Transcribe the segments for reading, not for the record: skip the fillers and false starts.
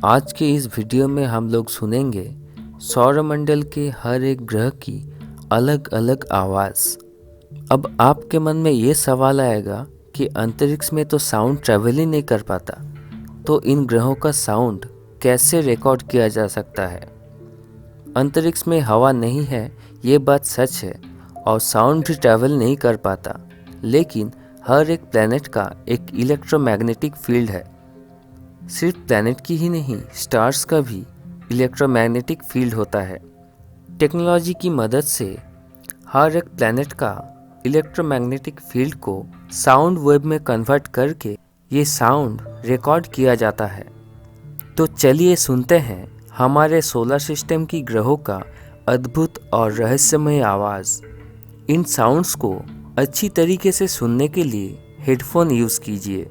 आज के इस वीडियो में हम लोग सुनेंगे सौरमंडल के हर एक ग्रह की अलग अलग आवाज़। अब आपके मन में ये सवाल आएगा कि अंतरिक्ष में तो साउंड ट्रैवल ही नहीं कर पाता, तो इन ग्रहों का साउंड कैसे रिकॉर्ड किया जा सकता है। अंतरिक्ष में हवा नहीं है, ये बात सच है, और साउंड भी ट्रैवल नहीं कर पाता, लेकिन हर एक प्लैनेट का एक इलेक्ट्रोमैग्नेटिक फील्ड है। सिर्फ प्लैनेट की ही नहीं, स्टार्स का भी इलेक्ट्रोमैग्नेटिक फील्ड होता है। टेक्नोलॉजी की मदद से हर एक प्लैनेट का इलेक्ट्रोमैग्नेटिक फील्ड को साउंड वेव में कन्वर्ट करके ये साउंड रिकॉर्ड किया जाता है। तो चलिए सुनते हैं हमारे सोलर सिस्टम की ग्रहों का अद्भुत और रहस्यमय आवाज़। इन साउंड्स को अच्छी तरीके से सुनने के लिए हेडफोन यूज़ कीजिए।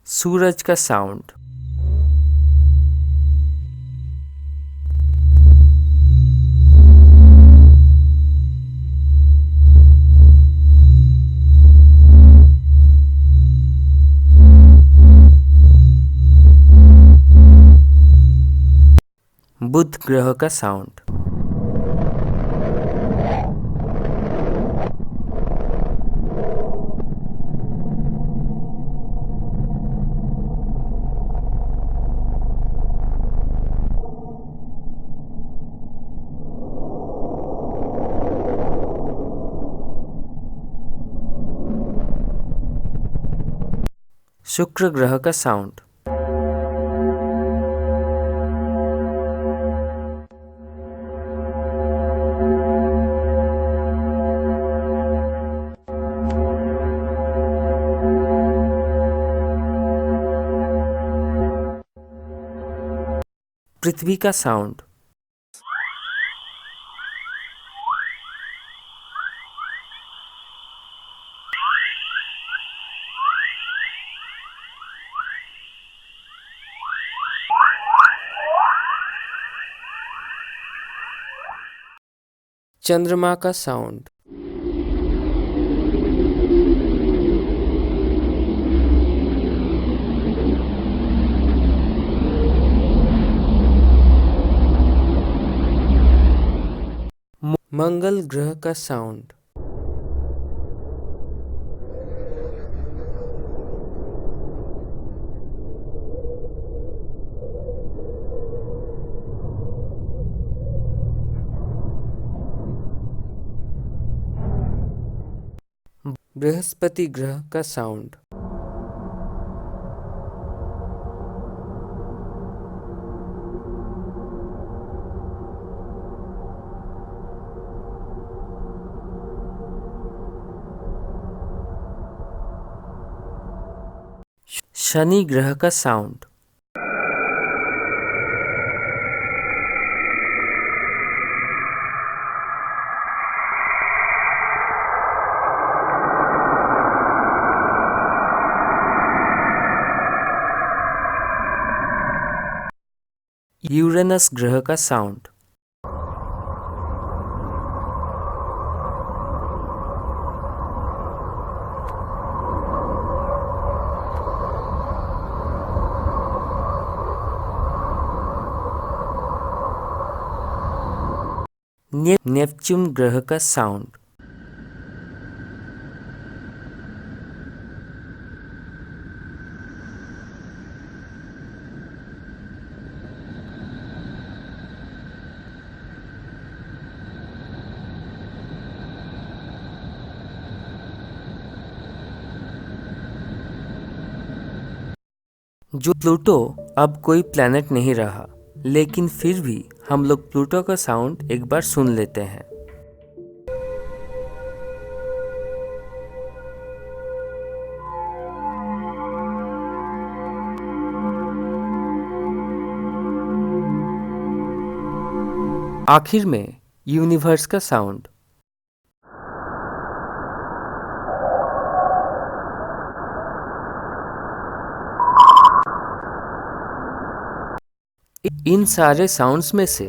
सूरज का साउंड। बुध ग्रह का साउंड। शुक्र ग्रह का साउंड। पृथ्वी का साउंड। चंद्रमा का साउंड। मंगल ग्रह का साउंड। बृहस्पति ग्रह का साउंड। शनि ग्रह का साउंड। यूरेनस ग्रह का साउंड। नेपच्यून ग्रह का साउंड। जो प्लूटो अब कोई प्लैनेट नहीं रहा, लेकिन फिर भी हम लोग प्लूटो का साउंड एक बार सुन लेते हैं। आखिर में यूनिवर्स का साउंड। इन सारे साउंड्स में से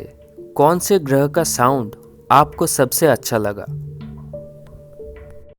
कौन से ग्रह का साउंड आपको सबसे अच्छा लगा?